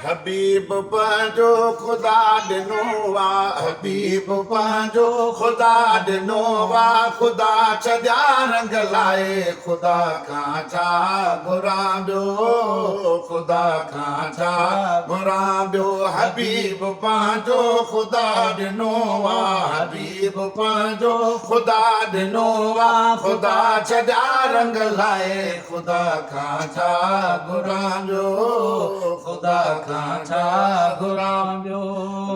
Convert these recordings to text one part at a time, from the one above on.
हबीब पंहिंजो ख़ुदा ॾिनो आहे हबीब पंहिंजो ख़ुदा ॾिनो आहे ख़ुदा छॾिया रंग लाइ ख़ुदा खां छा घुरां ॿियो ख़ुदा खां छा घुरां ॿियो हबीब पंहिंजो ख़ुदा ॾिनो आहे हबीब पंहिंजो ख़ुदा ॾिनो आहे ख़ुदा छॾिया रंग लाइ ख़ुदा खां छा घुरां ॿियो ख़ुदा खां छा घुरां ॿियो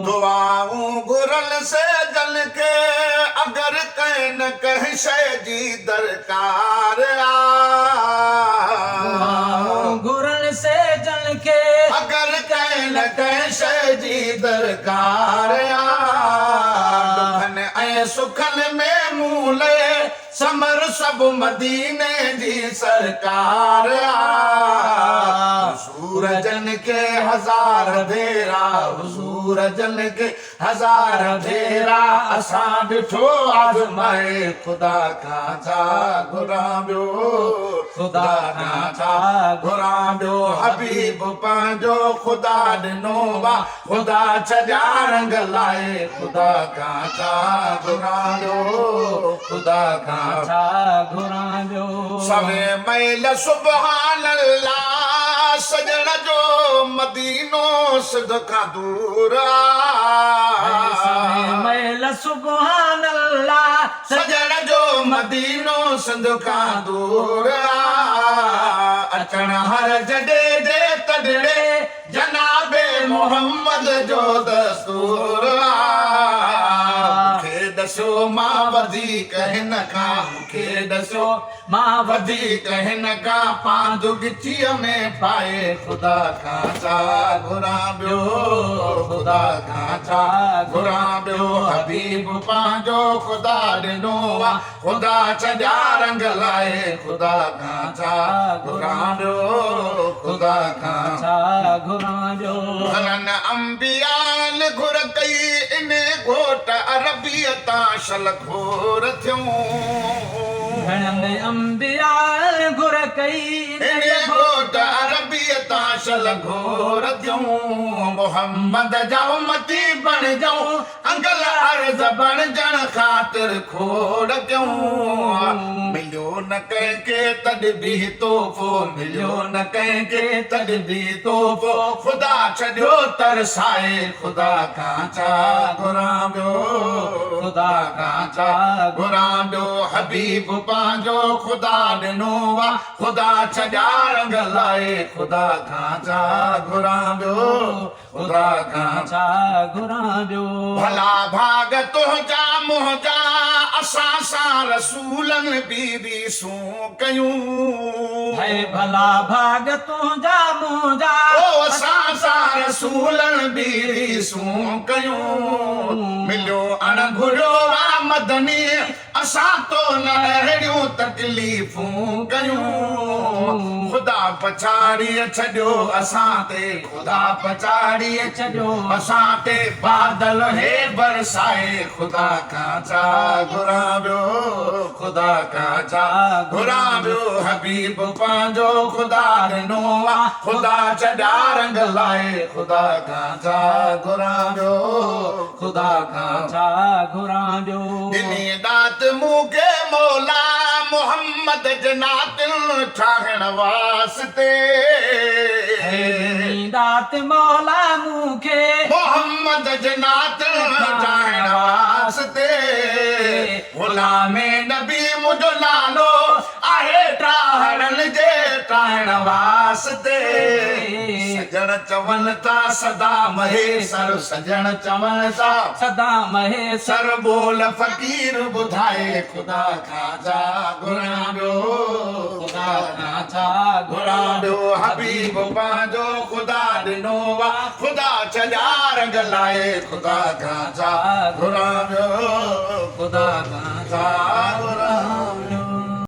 दुआऊं घुरल से जल के अगरि कंहिं न कंहिं शइ जी दरकार आहे घुरल से जल के अगरि कंहिं न कंहिं शइ जी दरकार आहे दुखनि ऐं सुखनि में मूल समर सभु मदीने जी सरकार सूरजन के हजार भेरा सूरजन के हजार भेरा असां ॾिठो आज़माए ख़ुदा खां छा घुरां ॿियो ख़ुदा खां छा घुरां ॿियो हबीब पंहिंजो ख़ुदा ॾिनो आहे ख़ुदा छॾिया रंग लाइ ख़ुदा खां छा घुरां ॿियो ख़ुदा खां छा घुरां ॿियो सवे मैल सुभान अल्लाह सजण जो मदीनो सिध खां दूर सवे मैल सुभान अल्लाह सजण जो मदीनो सिंध खां दूर अचण हर जॾे जे तॾड़े जनाबे मोहम्मद जो दस्तूर मूंखे ॾसो मां वधीक हिन खां मूंखे ॾसो मां वधीक हिन खां पांधु गिचीअ में पाए ख़ुदा खां छा घुरां ॿियो ख़ुदा खां छा घुरां ॿियो हबीब पंहिंजो ख़ुदा ॾिनो आहे ख़ुदा छॾिया रंग लाइ ख़ुदा खां छा घुरां ॿियो ख़ुदा खां छा घुरां ॿियो घणनि अंबियान घुर कई इन घोट अरबीअ तां शल घोर थियूं घणनि अंबियान घुर कई इन घोट अरबीअ तां शल घोर थियूं मोहम्मद जा उम्मती बणिजऊं अंगल अर्ज़ बणिजण ख़ातिर खोड़ कयूं मिलियो न कंहिंखे तॾहिं बि तोहफ़ो मिलियो न कंहिंखे तॾहिं बि तोहफ़ो ख़ुदा छॾियो तरसाए ख़ुदा खां छा घुरां ॿियो ख़ुदा खां छा घुरां ॿियो हबीब पंहिंजो ख़ुदा ॾिनो आहे ख़ुदा छॾिया रंग लाइ ख़ुदा खां छा घुरां ॿियो ख़ुदा खां छा घुरां ॿियो भला भाग तुंहिंजा मुंहिंजा असां सां रसूलनि बीबीसूं कयूं है भला भाग तुंहिंजा मुंहिंजा ओ असां सां रसूलनि बीबीसूं कयूं मिलियो अणघुरियो आहे मदनी असां तो न अहिड़ियूं तकलीफ़ूं कयूं ख़ुदा पछाड़ीअ छॾियो असां ते ख़ुदा पछाड़ीअ छॾियो असां ते बादल हे बरसाए ख़ुदा खां छा घुरां ॿियो ख़ुदा खां छा घुरां ॿियो हबीब पंहिंजो ख़ुदा ॾिनो आहे ख़ुदा छॾिया रंग लाइ ख़ुदा खां छा घुरां ॿियो ख़ुदा खां छा घुरां ॿियो ॾिनी दात मूंखे मौला मोहम्मद जनातिल ठाहिण वास्ते दात मौला मूंखे मोहम्मद जनातिल ठाहिण वास्ते ग़ुलामे नबी मुंहिंजो नालो आहे ठाहिण जे ठाहिण वास्ते सजण चवनि था सदा महेसर सजण चवनि था सदा महेसर सर बोल फ़कीर ॿुधाए ख़ुदा खां छा घुरां ॿियो ख़ुदा खां छा घुरां ॿियो हबीब पंहिंजो ख़ुदा ॾिनो आहे ख़ुदा छॾिया रंग लाइ ख़ुदा खां छा घुरां ॿियो ख़ुदा खां छा